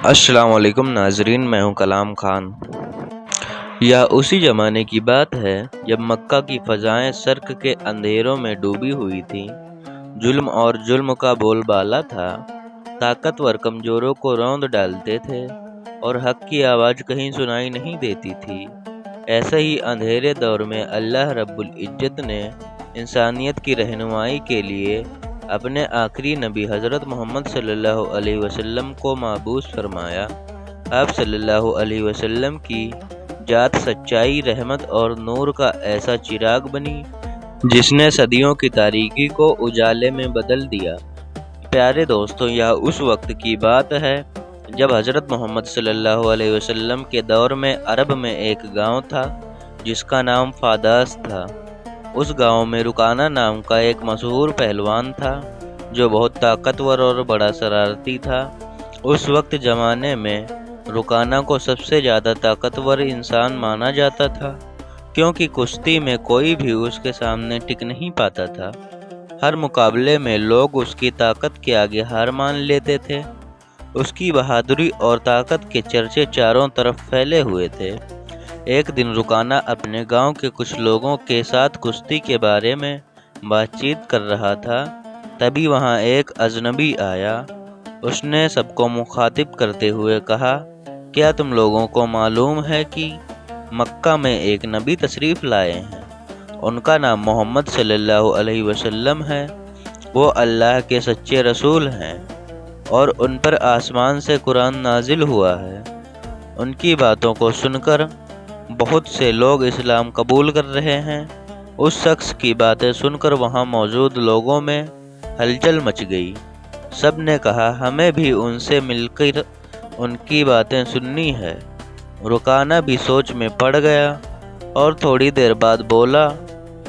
السلام علیکم ناظرین، میں ہوں کلام خان۔ یہ اسی زمانے کی بات ہے جب مکہ کی فضائیں شرق کے اندھیروں میں ڈوبی ہوئی تھیں۔ ظلم اور جرم کا بول بالا تھا، طاقتور کمزوروں کو روند ڈالتے تھے اور حق کی آواز کہیں سنائی نہیں دیتی تھی۔ ایسے ہی اندھیرے دور میں اللہ رب العزت نے انسانیت کی رہنمائی کے لیے اپنے آخری نبی حضرت محمد صلی اللہ علیہ وسلم کو مبعوث فرمایا۔ آپ صلی اللہ علیہ وسلم کی ذات سچائی، رحمت اور نور کا ایسا چراغ بنی جس نے صدیوں کی تاریکی کو اجالے میں بدل دیا۔ پیارے دوستوں، یہ اس وقت کی بات ہے جب حضرت محمد صلی اللہ علیہ وسلم کے دور میں عرب میں ایک گاؤں تھا جس کا نام فاداس تھا۔ اس گاؤں میں رکانہ نام کا ایک مشہور پہلوان تھا جو بہت طاقتور اور بڑا شرارتی تھا۔ اس وقت زمانے میں رکانہ کو سب سے زیادہ طاقتور انسان مانا جاتا تھا، کیونکہ کشتی میں کوئی بھی اس کے سامنے ٹک نہیں پاتا تھا۔ ہر مقابلے میں لوگ اس کی طاقت کے آگے ہار مان لیتے تھے۔ اس کی بہادری اور طاقت کے چرچے چاروں طرف پھیلے ہوئے تھے۔ ایک دن رکانہ اپنے گاؤں کے کچھ لوگوں کے ساتھ کشتی کے بارے میں بات چیت کر رہا تھا، تبھی وہاں ایک اجنبی آیا۔ اس نے سب کو مخاطب کرتے ہوئے کہا، کیا تم لوگوں کو معلوم ہے کہ مکہ میں ایک نبی تشریف لائے ہیں؟ ان کا نام محمد صلی اللہ علیہ وسلم ہے۔ وہ اللہ کے سچے رسول ہیں اور ان پر آسمان سے قرآن نازل ہوا ہے۔ ان کی باتوں کو سن کر بہت سے لوگ اسلام قبول کر رہے ہیں۔ اس شخص کی باتیں سن کر وہاں موجود لوگوں میں ہلچل مچ گئی۔ سب نے کہا، ہمیں بھی ان سے مل کر ان کی باتیں سننی ہے۔ رکانہ بھی سوچ میں پڑ گیا اور تھوڑی دیر بعد بولا،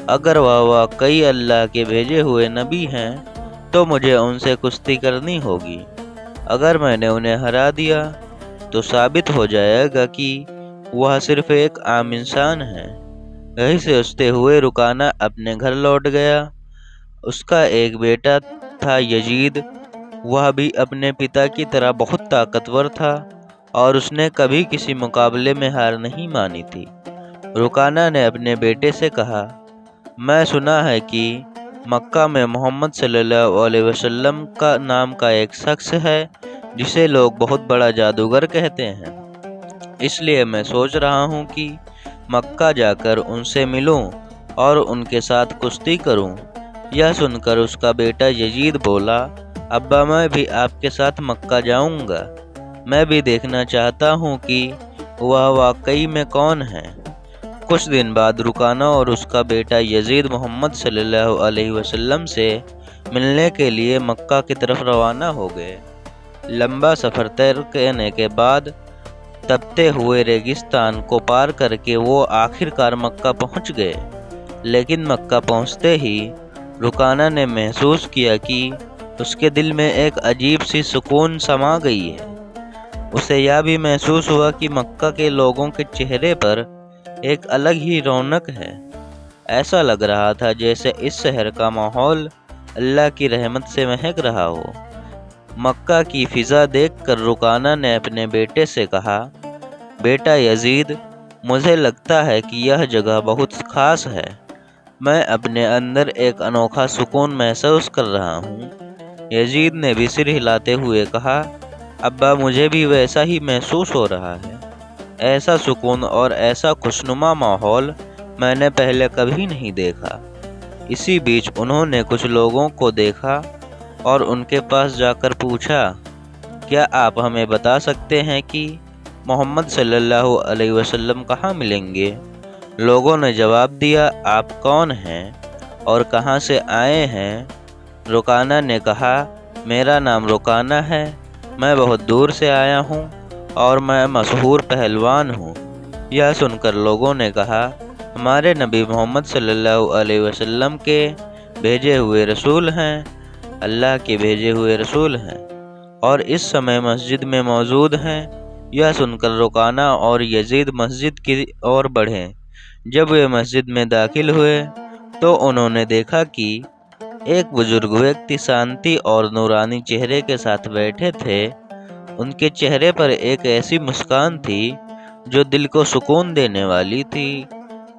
اگر وہ واقعی اللہ کے بھیجے ہوئے نبی ہیں تو مجھے ان سے کشتی کرنی ہوگی۔ اگر میں نے انہیں ہرا دیا تو ثابت ہو جائے گا کہ وہ صرف ایک عام انسان ہے۔ یہیں سے ہنستے ہوئے رکانہ اپنے گھر لوٹ گیا۔ اس کا ایک بیٹا تھا یزید، وہ بھی اپنے پتا کی طرح بہت طاقتور تھا اور اس نے کبھی کسی مقابلے میں ہار نہیں مانی تھی۔ رکانہ نے اپنے بیٹے سے کہا، میں سنا ہے کہ مکہ میں محمد صلی اللہ علیہ وسلم کا نام کا ایک شخص ہے جسے لوگ بہت بڑا جادوگر کہتے ہیں۔ اس لیے میں سوچ رہا ہوں کہ مکہ جا کر ان سے ملوں اور ان کے ساتھ کشتی کروں۔ یہ سن کر اس کا بیٹا یزید بولا، ابا میں بھی آپ کے ساتھ مکہ جاؤں گا۔ میں بھی دیکھنا چاہتا ہوں کہ وہ واقعی میں کون ہے۔ کچھ دن بعد رکانہ اور اس کا بیٹا یزید محمد صلی اللہ علیہ وسلم سے ملنے کے لیے مکہ کی طرف روانہ ہو گئے۔ لمبا سفر طے کرنے کے بعد تپتے ہوئے ریگستان کو پار کر کے وہ آخر کار مکہ پہنچ گئے۔ لیکن مکہ پہنچتے ہی رکانہ نے محسوس کیا کہ اس کے دل میں ایک عجیب سی سکون سما گئی ہے۔ اسے یہ بھی محسوس ہوا کہ مکہ کے لوگوں کے چہرے پر ایک الگ ہی رونق ہے۔ ایسا لگ رہا تھا جیسے اس شہر کا ماحول اللہ کی رحمت سے مہک رہا ہو۔ مکہ کی فضا دیکھ کر رکانہ نے اپنے بیٹے سے کہا، بیٹا یزید، مجھے لگتا ہے کہ یہ جگہ بہت خاص ہے۔ میں اپنے اندر ایک انوکھا سکون محسوس کر رہا ہوں۔ یزید نے بھی سر ہلاتے ہوئے کہا، ابا مجھے بھی ویسا ہی محسوس ہو رہا ہے۔ ایسا سکون اور ایسا خوشنما ماحول میں نے پہلے کبھی نہیں دیکھا۔ اسی بیچ انہوں نے کچھ لوگوں کو دیکھا اور ان کے پاس جا کر پوچھا، کیا آپ ہمیں بتا سکتے ہیں کہ محمد صلی اللہ علیہ وسلم کہاں ملیں گے؟ لوگوں نے جواب دیا، آپ کون ہیں اور کہاں سے آئے ہیں؟ رکانہ نے کہا، میرا نام رکانہ ہے، میں بہت دور سے آیا ہوں اور میں مشہور پہلوان ہوں۔ یہ سن کر لوگوں نے کہا، ہمارے نبی محمد صلی اللہ علیہ وسلم کے بھیجے ہوئے رسول ہیں، اللہ کے بھیجے ہوئے رسول ہیں اور اس سمے مسجد میں موجود ہیں۔ یہ سن کر رکانہ اور یزید مسجد کی اور بڑھے۔ جب وہ مسجد میں داخل ہوئے تو انہوں نے دیکھا کہ ایک بزرگ ویکتی شانتی اور نورانی چہرے کے ساتھ بیٹھے تھے۔ ان کے چہرے پر ایک ایسی مسکان تھی جو دل کو سکون دینے والی تھی۔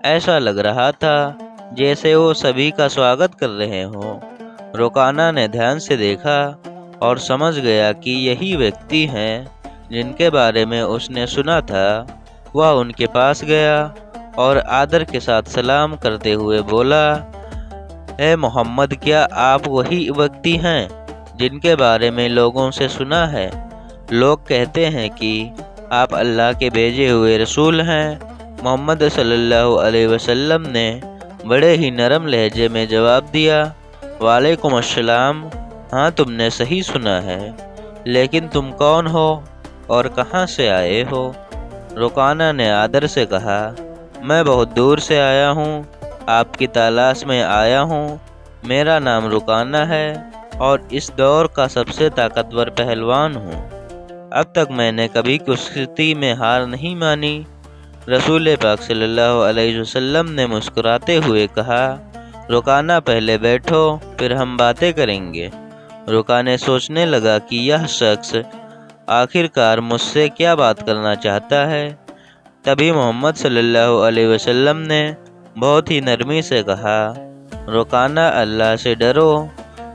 ایسا لگ رہا تھا جیسے وہ سبھی کا سواگت کر رہے ہوں۔ رکانہ نے دھیان سے دیکھا اور سمجھ گیا کہ یہی ویکتی ہیں جن کے بارے میں اس نے سنا تھا۔ وہ ان کے پاس گیا اور آدر کے ساتھ سلام کرتے ہوئے بولا، اے محمد، کیا آپ وہی ویکتی ہیں جن کے بارے میں لوگوں سے سنا ہے؟ لوگ کہتے ہیں کہ آپ اللہ کے بھیجے ہوئے رسول ہیں۔ محمد صلی اللہ علیہ وسلم نے بڑے ہی نرم لہجے میں جواب دیا، وعلیکم السلام، ہاں تم نے صحیح سنا ہے، لیکن تم کون ہو اور کہاں سے آئے ہو؟ رکانہ نے آدر سے کہا، میں بہت دور سے آیا ہوں، آپ کی تلاش میں آیا ہوں۔ میرا نام رکانہ ہے اور اس دور کا سب سے طاقتور پہلوان ہوں۔ اب تک میں نے کبھی کشتی میں ہار نہیں مانی۔ رسول پاک صلی اللہ علیہ وسلم نے مسکراتے ہوئے کہا، رکانہ پہلے بیٹھو، پھر ہم باتیں کریں گے۔ رکانہ سوچنے لگا کہ یہ شخص آخر کار مجھ سے کیا بات کرنا چاہتا ہے۔ تبھی محمد صلی اللہ علیہ وسلم نے بہت ہی نرمی سے کہا، رکانہ، اللہ سے ڈرو،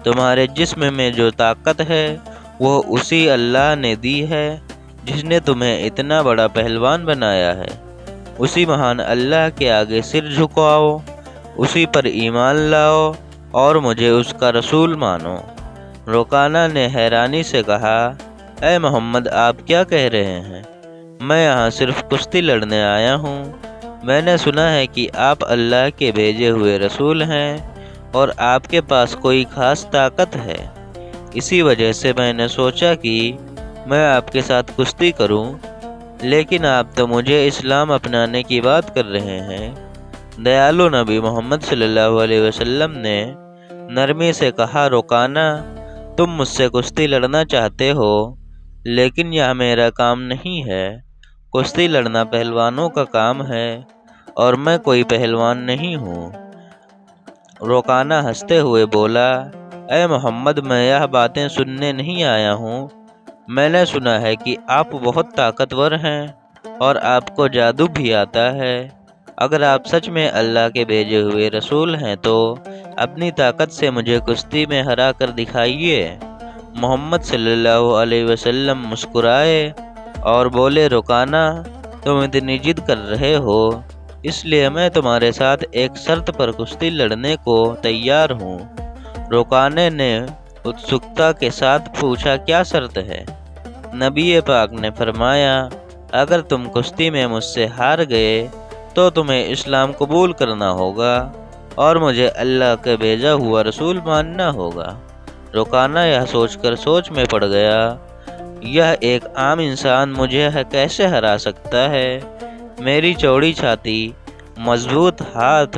تمہارے جسم میں جو طاقت ہے وہ اسی اللہ نے دی ہے جس نے تمہیں اتنا بڑا پہلوان بنایا ہے۔ اسی مہان اللہ کے آگے سر جھکاؤ، اسی پر ایمان لاؤ اور مجھے اس کا رسول مانو۔ رکانہ نے حیرانی سے کہا، اے محمد، آپ کیا کہہ رہے ہیں؟ میں یہاں صرف کشتی لڑنے آیا ہوں۔ میں نے سنا ہے کہ آپ اللہ کے بھیجے ہوئے رسول ہیں اور آپ کے پاس کوئی خاص طاقت ہے۔ اسی وجہ سے میں نے سوچا کہ میں آپ کے ساتھ کشتی کروں، لیکن آپ تو مجھے اسلام اپنانے کی بات کر رہے ہیں۔ دیالو نبی محمد صلی اللہ علیہ وسلم نے نرمی سے کہا، رکانہ، تم مجھ سے کشتی لڑنا چاہتے ہو، لیکن یہ میرا کام نہیں ہے۔ کشتی لڑنا پہلوانوں کا کام ہے اور میں کوئی پہلوان نہیں ہوں۔ رکانہ ہنستے ہوئے بولا، اے محمد، میں یہ باتیں سننے نہیں آیا ہوں۔ میں نے سنا ہے کہ آپ بہت طاقتور ہیں اور آپ کو جادو بھی آتا ہے۔ اگر آپ سچ میں اللہ کے بھیجے ہوئے رسول ہیں تو اپنی طاقت سے مجھے کشتی میں ہرا کر دکھائیے۔ محمد صلی اللہ علیہ وسلم مسکرائے اور بولے، رکانہ، تم اتنی ضد کر رہے ہو، اس لیے میں تمہارے ساتھ ایک شرط پر کشتی لڑنے کو تیار ہوں۔ رکانہ نے اتسکتا کے ساتھ پوچھا، کیا شرط ہے؟ نبی پاک نے فرمایا، اگر تم کشتی میں مجھ سے ہار گئے تو تمہیں اسلام قبول کرنا ہوگا اور مجھے اللہ کا بھیجا ہوا رسول ماننا ہوگا۔ رکانہ یہ سوچ کر سوچ میں پڑ گیا، یہ ایک عام انسان مجھے کیسے ہرا سکتا ہے؟ میری چوڑی چھاتی، مضبوط ہاتھ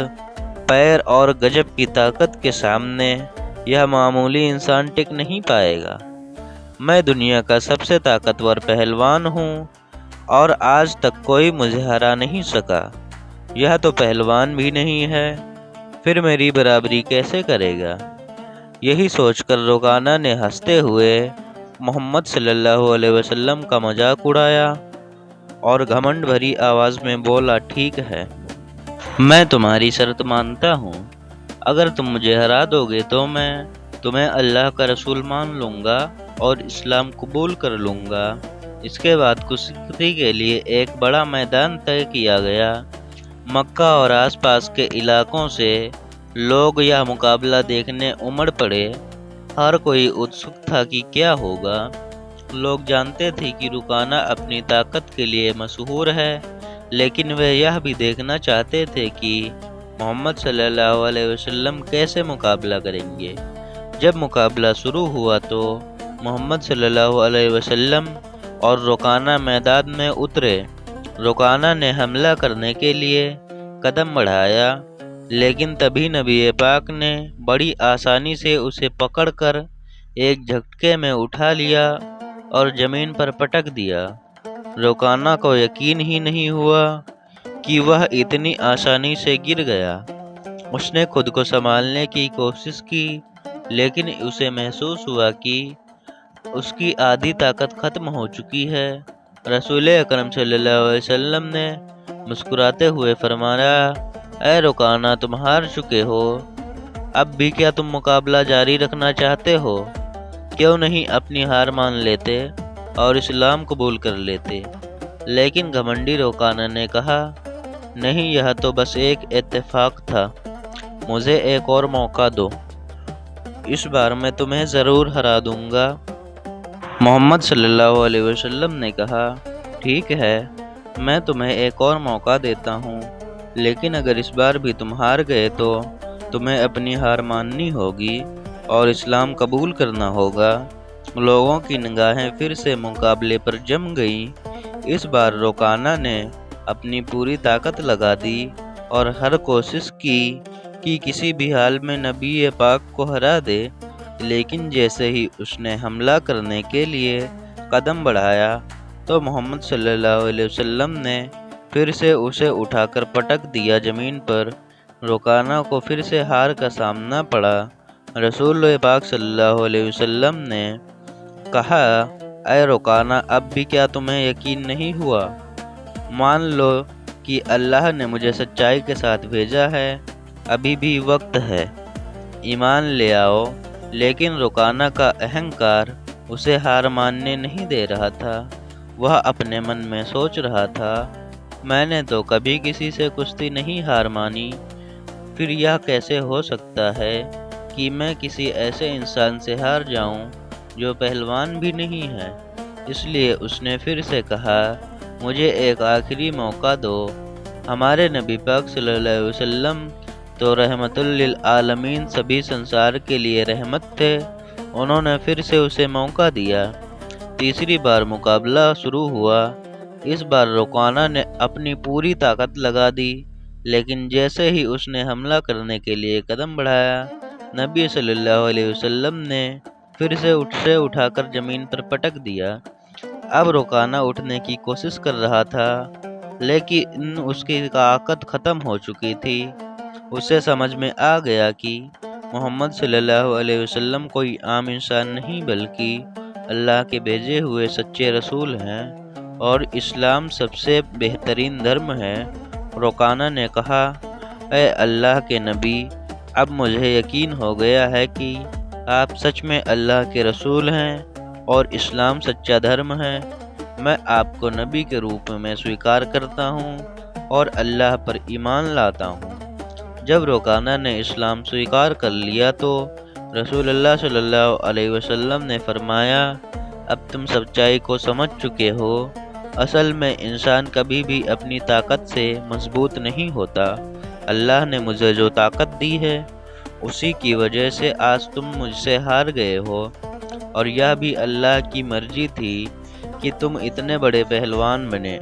پیر اور گجب کی طاقت کے سامنے یہ معمولی انسان ٹک نہیں پائے گا۔ میں دنیا کا سب سے طاقتور پہلوان ہوں اور آج تک کوئی مجھے ہرا نہیں سکا۔ یہ تو پہلوان بھی نہیں ہے، پھر میری برابری کیسے کرے گا؟ یہی سوچ کر رکانہ نے ہنستے ہوئے محمد صلی اللہ علیہ وسلم کا مذاق اڑایا اور گھمنڈ بھری آواز میں بولا، ٹھیک ہے، میں تمہاری شرط مانتا ہوں۔ اگر تم مجھے ہرا دو گے تو میں تمہیں اللہ کا رسول مان لوں گا اور اسلام قبول کر لوں گا۔ اس کے بعد کشتی کے لیے ایک بڑا میدان طے کیا گیا۔ مکہ اور آس پاس کے علاقوں سے لوگ یہ مقابلہ دیکھنے امڑ پڑے۔ ہر کوئی اتسک تھا کہ کیا ہوگا۔ لوگ جانتے تھے کہ رکانہ اپنی طاقت کے لیے مشہور ہے، لیکن وہ یہ بھی دیکھنا چاہتے تھے کہ محمد صلی اللہ علیہ وسلم کیسے مقابلہ کریں گے۔ جب مقابلہ شروع ہوا تو محمد صلی اللہ علیہ وسلم اور رکانہ میدان میں اترے۔ رکانہ نے حملہ کرنے کے لیے قدم بڑھایا، لیکن تبھی نبی پاک نے بڑی آسانی سے اسے پکڑ کر ایک جھٹکے میں اٹھا لیا اور زمین پر پٹک دیا۔ رکانہ کو یقین ہی نہیں ہوا کہ وہ اتنی آسانی سے گر گیا۔ اس نے خود کو سنبھالنے کی کوشش کی، لیکن اسے محسوس ہوا کہ اس کی آدھی طاقت ختم ہو چکی ہے۔ رسول اکرم صلی اللہ علیہ وسلم نے مسکراتے ہوئے فرمایا، اے رکانہ، تم ہار چکے ہو، اب بھی کیا تم مقابلہ جاری رکھنا چاہتے ہو؟ کیوں نہیں اپنی ہار مان لیتے اور اسلام قبول کر لیتے؟ لیکن گھمنڈی رکانہ نے کہا، نہیں، یہ تو بس ایک اتفاق تھا، مجھے ایک اور موقع دو، اس بار میں تمہیں ضرور ہرا دوں گا۔ محمد صلی اللہ علیہ وسلم نے کہا، ٹھیک ہے، میں تمہیں ایک اور موقع دیتا ہوں، لیکن اگر اس بار بھی تم ہار گئے تو تمہیں اپنی ہار ماننی ہوگی اور اسلام قبول کرنا ہوگا۔ لوگوں کی نگاہیں پھر سے مقابلے پر جم گئیں۔ اس بار رکانہ نے اپنی پوری طاقت لگا دی اور ہر کوشش کی کہ کسی بھی حال میں نبی پاک کو ہرا دے، لیکن جیسے ہی اس نے حملہ کرنے کے لیے قدم بڑھایا تو محمد صلی اللہ علیہ وسلم نے پھر سے اسے اٹھا کر پٹک دیا زمین پر۔ رکانہ کو پھر سے ہار کا سامنا پڑا۔ رسول پاک صلی اللہ علیہ وسلم نے کہا، اے رکانہ، اب بھی کیا تمہیں یقین نہیں ہوا؟ مان لو کہ اللہ نے مجھے سچائی کے ساتھ بھیجا ہے، ابھی بھی وقت ہے، ایمان لے آؤ۔ لیکن رکانہ کا اہنکار اسے ہار ماننے نہیں دے رہا تھا۔ وہ اپنے من میں سوچ رہا تھا، میں نے تو کبھی کسی سے کشتی نہیں ہار مانی، پھر یہ کیسے ہو سکتا ہے کہ میں کسی ایسے انسان سے ہار جاؤں جو پہلوان بھی نہیں ہے؟ اس لیے اس نے پھر سے کہا، مجھے ایک آخری موقع دو۔ ہمارے نبی پاک صلی اللہ علیہ وسلم تو رحمت للعالمین، سبھی سنسار کے لیے رحمت تھے۔ انہوں نے پھر سے اسے موقع دیا۔ تیسری بار مقابلہ شروع ہوا۔ اس بار رکانہ نے اپنی پوری طاقت لگا دی، لیکن جیسے ہی اس نے حملہ کرنے کے لیے قدم بڑھایا، نبی صلی اللہ علیہ وسلم نے پھر سے اسے اٹھا کر زمین پر پٹک دیا۔ اب رکانہ اٹھنے کی کوشش کر رہا تھا، لیکن اس کی طاقت ختم ہو چکی تھی۔ اسے سمجھ میں آ گیا کہ محمد صلی اللہ علیہ وسلم کوئی عام انسان نہیں بلکہ اللہ کے بھیجے ہوئے سچے رسول ہیں اور اسلام سب سے بہترین دھرم ہے۔ رکانہ نے کہا، اے اللہ کے نبی، اب مجھے یقین ہو گیا ہے کہ آپ سچ میں اللہ کے رسول ہیں اور اسلام سچا دھرم ہے۔ میں آپ کو نبی کے روپ میں سویکار کرتا ہوں اور اللہ پر ایمان لاتا ہوں۔ جب رکانہ نے اسلام سویکار کر لیا تو رسول اللہ صلی اللہ علیہ وسلم نے فرمایا، اب تم سچائی کو سمجھ چکے ہو۔ اصل میں انسان کبھی بھی اپنی طاقت سے مضبوط نہیں ہوتا۔ اللہ نے مجھے جو طاقت دی ہے، اسی کی وجہ سے آج تم مجھ سے ہار گئے ہو، اور یہ بھی اللہ کی مرضی تھی کہ تم اتنے بڑے پہلوان بنے۔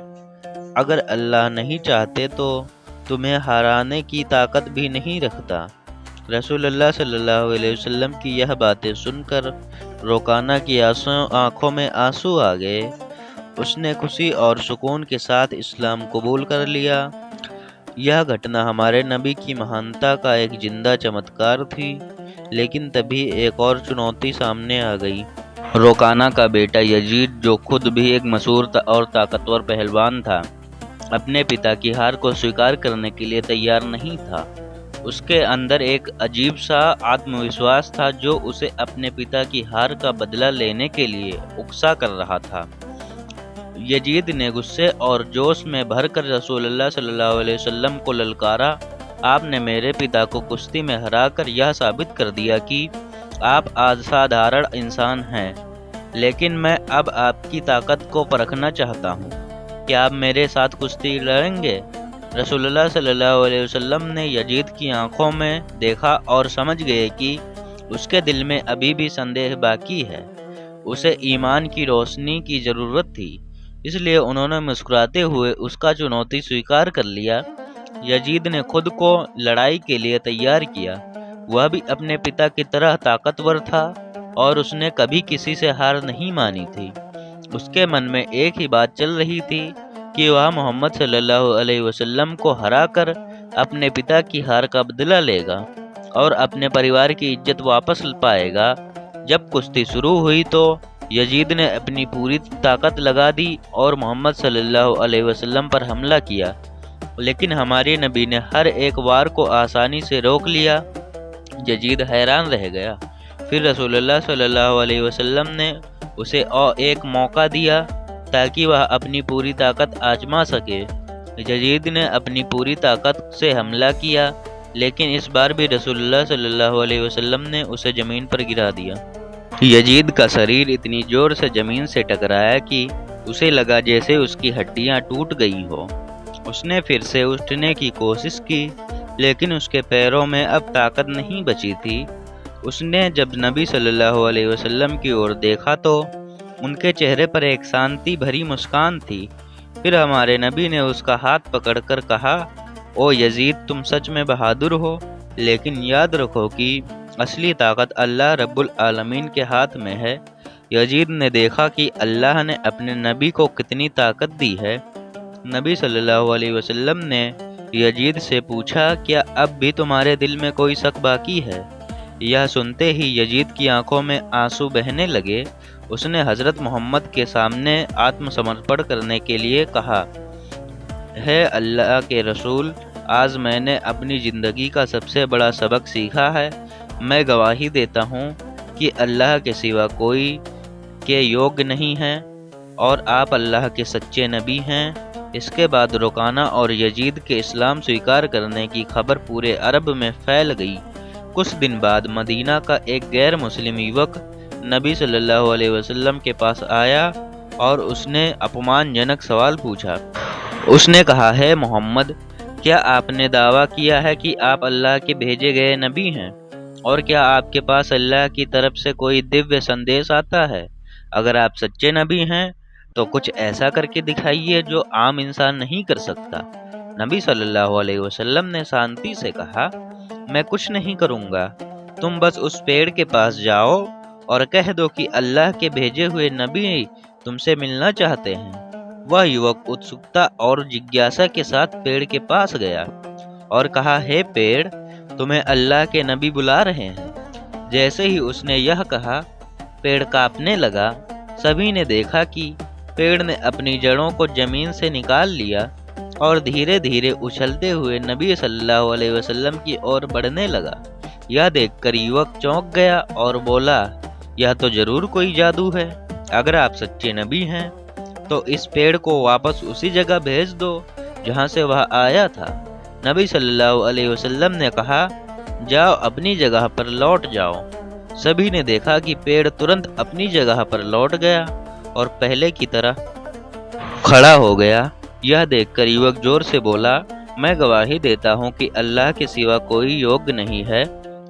اگر اللہ نہیں چاہتے تو تمہیں ہرانے کی طاقت بھی نہیں رکھتا۔ رسول اللہ صلی اللہ علیہ وسلم کی یہ باتیں سن کر رکانہ کی آنکھوں میں آنسو آ گئے۔ اس نے خوشی اور سکون کے ساتھ اسلام قبول کر لیا۔ یہ گھٹنا ہمارے نبی کی مہانتا کا ایک زندہ چمتکار تھی، لیکن تبھی ایک اور چنوتی سامنے آ گئی۔ رکانہ کا بیٹا یزید، جو خود بھی ایک مشہور اور طاقتور پہلوان تھا، اپنے پتا کی ہار کو سویکار کرنے کے لیے تیار نہیں تھا۔ اس کے اندر ایک عجیب سا آتم وشواس تھا جو اسے اپنے پتا کی ہار کا بدلہ لینے کے لیے اکسا کر رہا تھا۔ یزید نے غصے اور جوش میں بھر کر رسول اللہ صلی اللہ علیہ وسلم کو للکارا، آپ نے میرے پتا کو کشتی میں ہرا کر یہ ثابت کر دیا کہ آپ اسادھارن انسان ہیں، لیکن میں اب آپ کی طاقت کو پرکھنا چاہتا ہوں۔ کیا آپ میرے ساتھ کشتی لڑیں گے؟ رسول اللہ صلی اللہ علیہ وسلم نے یزید کی آنکھوں میں دیکھا اور سمجھ گئے کہ اس کے دل میں ابھی بھی سندیہ باقی ہے۔ اسے ایمان کی روشنی کی ضرورت تھی، اس لیے انہوں نے مسکراتے ہوئے اس کا چنوتی سویکار کر لیا۔ یزید نے خود کو لڑائی کے لیے تیار کیا۔ وہ بھی اپنے پتا کی طرح طاقتور تھا اور اس نے کبھی کسی سے ہار نہیں مانی تھی۔ اس کے من میں ایک ہی بات چل رہی تھی کہ وہ محمد صلی اللہ علیہ وسلم کو ہرا کر اپنے پتا کی ہار کا بدلہ لے گا اور اپنے پریوار کی عزت واپس پائے گا۔ جب کشتی شروع ہوئی تو یزید نے اپنی پوری طاقت لگا دی اور محمد صلی اللہ علیہ وسلم پر حملہ کیا، لیکن ہمارے نبی نے ہر ایک وار کو آسانی سے روک لیا۔ یزید حیران رہ گیا۔ پھر رسول اللہ صلی اللہ علیہ وسلم نے اسے ایک موقع دیا تاکہ وہ اپنی پوری طاقت آزما سکے۔ یزید نے اپنی پوری طاقت سے حملہ کیا، لیکن اس بار بھی رسول اللہ صلی اللہ علیہ وسلم نے اسے زمین پر گرا دیا۔ یزید کا شریر اتنی زور سے زمین سے ٹکرایا کہ اسے لگا جیسے اس کی ہڈیاں ٹوٹ گئی ہو۔ اس نے پھر سے اٹھنے کی کوشش کی، لیکن اس کے پیروں میں اب طاقت نہیں بچی تھی۔ اس نے جب نبی صلی اللہ علیہ وسلم کی اور دیکھا تو ان کے چہرے پر ایک شانتی بھری مسکان تھی۔ پھر ہمارے نبی نے اس کا ہاتھ پکڑ کر کہا، او یزید، تم سچ میں بہادر ہو، لیکن یاد رکھو کہ اصلی طاقت اللہ رب العالمین کے ہاتھ میں ہے۔ یزید نے دیکھا کہ اللہ نے اپنے نبی کو کتنی طاقت دی ہے۔ نبی صلی اللہ علیہ وسلم نے یزید سے پوچھا، کیا اب بھی تمہارے دل میں کوئی شک باقی ہے؟ یہ سنتے ہی یزید کی آنکھوں میں آنسو بہنے لگے۔ اس نے حضرت محمد کے سامنے آتم سمرپن کرنے کے لیے کہا، ہے اللہ کے رسول، آج میں نے اپنی زندگی کا سب سے بڑا سبق سیکھا ہے۔ میں گواہی دیتا ہوں کہ اللہ کے سوا کوئی کے یوگ نہیں ہے اور آپ اللہ کے سچے نبی ہیں۔ اس کے بعد رکانہ اور یزید کے اسلام سویکار کرنے کی خبر پورے عرب میں پھیل گئی۔ کچھ دن بعد مدینہ کا ایک غیر مسلم یوک نبی صلی اللہ علیہ وسلم کے پاس آیا اور اس نے اپمان جنک سوال پوچھا۔ اس نے کہا، ہے محمد، کیا آپ نے دعویٰ کیا ہے کہ آپ اللہ کے بھیجے گئے نبی ہیں؟ اور کیا آپ کے پاس اللہ کی طرف سے کوئی دیویہ سندیش آتا ہے؟ اگر آپ سچے نبی ہیں تو کچھ ایسا کر کے دکھائیے جو عام انسان نہیں کر سکتا۔ نبی صلی اللہ علیہ وسلم نے شانتی سے کہا، میں کچھ نہیں کروں گا، تم بس اس پیڑ کے پاس جاؤ اور کہہ دو کہ اللہ کے بھیجے ہوئے نبی تم سے ملنا چاہتے ہیں۔ وہ یوک اتسکتا اور جگیاسا کے ساتھ پیڑ کے پاس گیا اور کہا، ہے پیڑ، تمہیں اللہ کے نبی بلا رہے ہیں۔ جیسے ہی اس نے یہ کہا، پیڑ کانپنے لگا۔ سبھی نے دیکھا کہ پیڑ نے اپنی جڑوں کو زمین سے نکال لیا اور دھیرے دھیرے اچھلتے ہوئے نبی صلی اللہ علیہ وسلم کی اور بڑھنے لگا۔ یہ دیکھ کر یوک چونک گیا اور بولا، یہ تو ضرور کوئی جادو ہے۔ اگر آپ سچے نبی ہیں تو اس پیڑ کو واپس اسی جگہ بھیج دو جہاں سے وہ آیا تھا۔ نبی صلی اللہ علیہ وسلم نے کہا، جاؤ اپنی جگہ پر لوٹ جاؤ۔ سبھی نے دیکھا کہ پیڑ ترنت اپنی جگہ پر لوٹ گیا اور پہلے کی طرح کھڑا ہو گیا۔ یہ دیکھ کر یوک زور سے بولا، میں گواہی دیتا ہوں کہ اللہ کے سوا کوئی یوگ نہیں ہے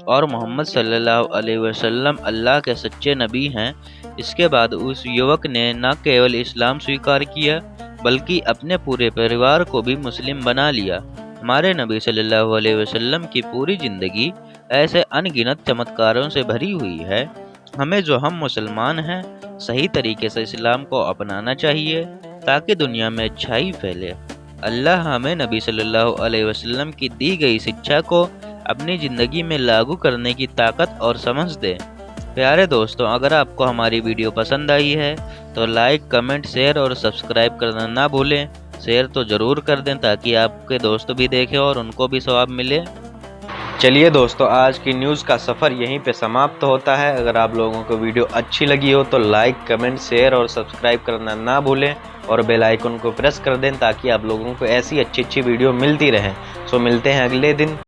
اور محمد صلی اللہ علیہ وسلم اللہ کے سچے نبی ہیں۔ اس کے بعد اس یوک نے نہ کیول اسلام سویکار کیا بلکہ اپنے پورے پریوار کو بھی مسلم بنا لیا۔ ہمارے نبی صلی اللہ علیہ وسلم کی پوری زندگی ایسے ان گنت چمتکاروں سے بھری ہوئی ہے۔ ہمیں جو ہم مسلمان ہیں صحیح طریقے سے اسلام کو اپنانا چاہیے تاکہ دنیا میں اچھائی پھیلے۔ اللہ ہمیں نبی صلی اللہ علیہ وسلم کی دی گئی شکچھا کو اپنی زندگی میں لاگو کرنے کی طاقت اور سمجھ دے۔ پیارے دوستوں، اگر آپ کو ہماری ویڈیو پسند آئی ہے تو لائک، کمنٹ، شیئر اور سبسکرائب کرنا نہ بھولیں۔ شیئر تو ضرور کر دیں تاکہ آپ کے دوست بھی دیکھیں اور ان کو بھی ثواب ملے۔ چلیے دوستو، آج کی نیوز کا سفر یہیں پہ سماپت ہوتا ہے۔ اگر آپ لوگوں کو ویڈیو اچھی لگی ہو تو لائک، کمنٹ، شیئر اور سبسکرائب کرنا نہ بھولیں اور بیل آئیکن کو پریس کر دیں تاکہ آپ لوگوں کو ایسی اچھی ویڈیو ملتی رہیں۔ سو ملتے ہیں اگلے دن۔